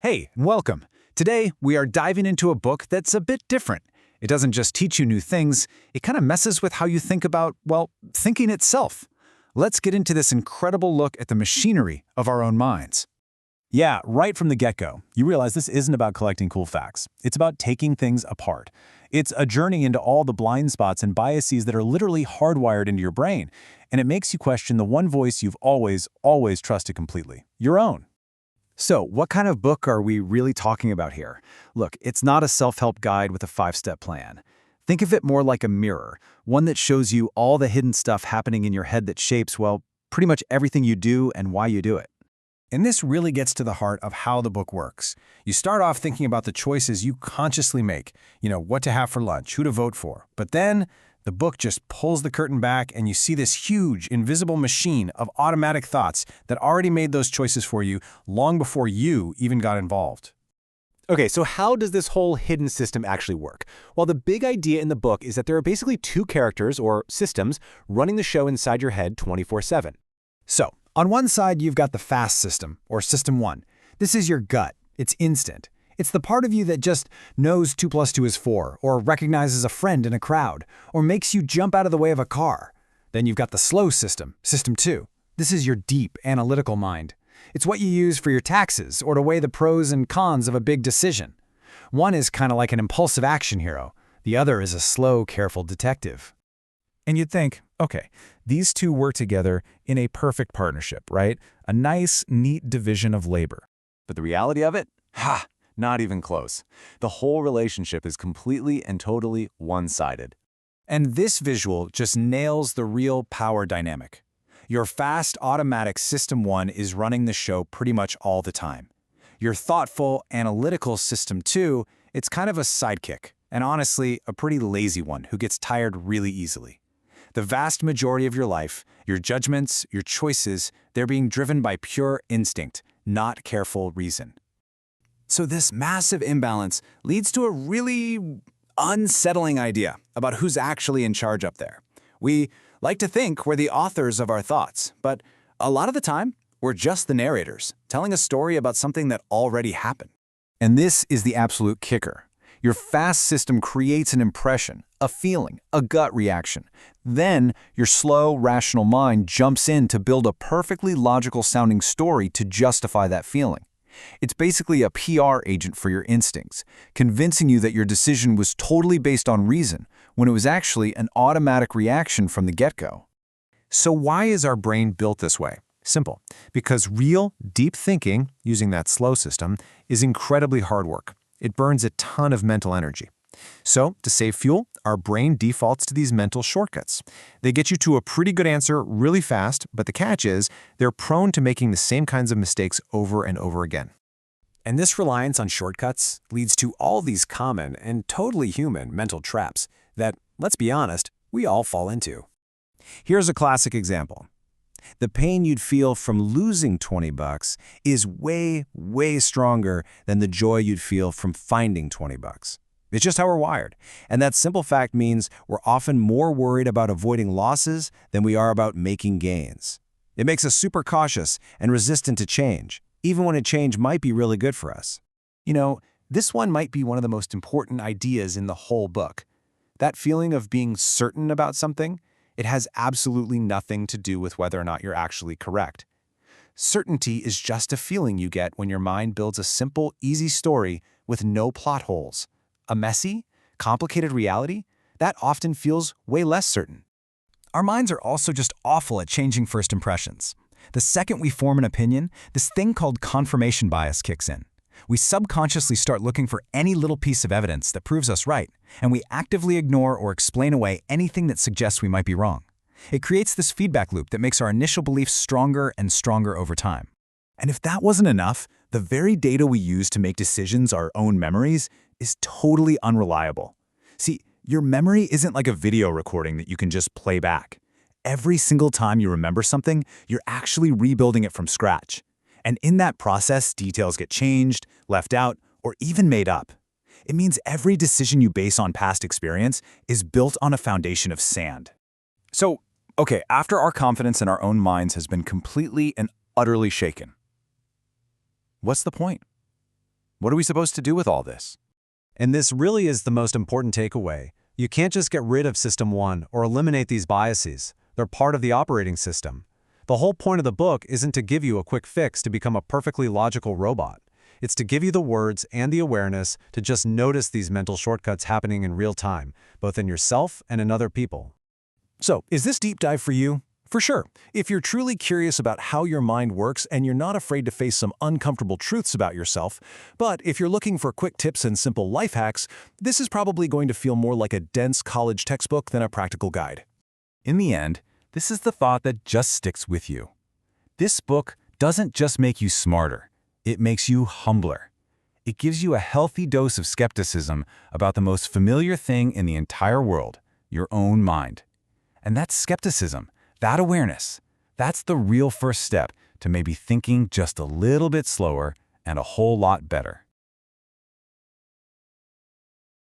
Hey, and welcome. Today, we are diving into a book that's a bit different. It doesn't just teach you new things, it kind of messes with how you think about, well, thinking itself. Let's get into this incredible look at the machinery of our own minds. Yeah, right from the get-go, you realize this isn't about collecting cool facts. It's about taking things apart. It's a journey into all the blind spots and biases that are literally hardwired into your brain, and it makes you question the one voice you've always trusted completely, your own. So, what kind of book are we really talking about here? Look, it's not a self-help guide with a five-step plan. Think of it more like a mirror, one that shows you all the hidden stuff happening in your head that shapes, well, pretty much everything you do and why you do it. And this really gets to the heart of how the book works. You start off thinking about the choices you consciously make, what to have for lunch, who to vote for. But then the book just pulls the curtain back and you see this huge, invisible machine of automatic thoughts that already made those choices for you long before you even got involved. Okay, so how does this whole hidden system actually work? Well, the big idea in the book is that there are basically two characters, or systems, running the show inside your head 24/7. So, on one side, you've got the fast system, or System 1. This is your gut. It's instant. It's the part of you that just knows 2 plus 2 is 4, or recognizes a friend in a crowd, or makes you jump out of the way of a car. Then you've got the slow system, System 2. This is your deep, analytical mind. It's what you use for your taxes, or to weigh the pros and cons of a big decision. One is kind of like an impulsive action hero. The other is a slow, careful detective. And you'd think, okay, these two work together in a perfect partnership, right? A nice, neat division of labor. But the reality of it? Not even close. The whole relationship is completely and totally one-sided. And this visual just nails the real power dynamic. Your fast, automatic System 1 is running the show pretty much all the time. Your thoughtful, analytical System 2, it's kind of a sidekick, and honestly, a pretty lazy one who gets tired really easily. The vast majority of your life, your judgments, your choices, they're being driven by pure instinct, not careful reason. So this massive imbalance leads to a really unsettling idea about who's actually in charge up there. We like to think we're the authors of our thoughts, but a lot of the time, we're just the narrators, telling a story about something that already happened. And this is the absolute kicker. Your fast system creates an impression, a feeling, a gut reaction. Then, your slow, rational mind jumps in to build a perfectly logical-sounding story to justify that feeling. It's basically a PR agent for your instincts, convincing you that your decision was totally based on reason, when it was actually an automatic reaction from the get-go. So why is our brain built this way? Simple. Because real, deep thinking, using that slow system, is incredibly hard work. It burns a ton of mental energy. So, to save fuel, our brain defaults to these mental shortcuts. They get you to a pretty good answer really fast, but the catch is they're prone to making the same kinds of mistakes over and over again. And this reliance on shortcuts leads to all these common and totally human mental traps that, let's be honest, we all fall into. Here's a classic example. The pain you'd feel from losing $20 is way stronger than the joy you'd feel from finding $20. It's just how we're wired. And that simple fact means we're often more worried about avoiding losses than we are about making gains. It makes us super cautious and resistant to change, even when a change might be really good for us. This one might be one of the most important ideas in the whole book. That feeling of being certain about something, it has absolutely nothing to do with whether or not you're actually correct. Certainty is just a feeling you get when your mind builds a simple, easy story with no plot holes. A messy, complicated reality, that often feels way less certain. Our minds are also just awful at changing first impressions. The second we form an opinion, this thing called confirmation bias kicks in. We subconsciously start looking for any little piece of evidence that proves us right, and we actively ignore or explain away anything that suggests we might be wrong. It creates this feedback loop that makes our initial beliefs stronger and stronger over time. And if that wasn't enough, the very data we use to make decisions, our own memories, is totally unreliable. See, your memory isn't like a video recording that you can just play back. Every single time you remember something, you're actually rebuilding it from scratch. And in that process, details get changed, left out, or even made up. It means every decision you base on past experience is built on a foundation of sand. So, okay, after our confidence in our own minds has been completely and utterly shaken, what's the point? What are we supposed to do with all this? And this really is the most important takeaway. You can't just get rid of System 1 or eliminate these biases. They're part of the operating system. The whole point of the book isn't to give you a quick fix to become a perfectly logical robot. It's to give you the words and the awareness to just notice these mental shortcuts happening in real time, both in yourself and in other people. So, is this deep dive for you? For sure. If you're truly curious about how your mind works and you're not afraid to face some uncomfortable truths about yourself, but if you're looking for quick tips and simple life hacks, this is probably going to feel more like a dense college textbook than a practical guide. In the end, this is the thought that just sticks with you. This book doesn't just make you smarter, it makes you humbler. It gives you a healthy dose of skepticism about the most familiar thing in the entire world, your own mind. And that skepticism, that awareness, that's the real first step to maybe thinking just a little bit slower and a whole lot better.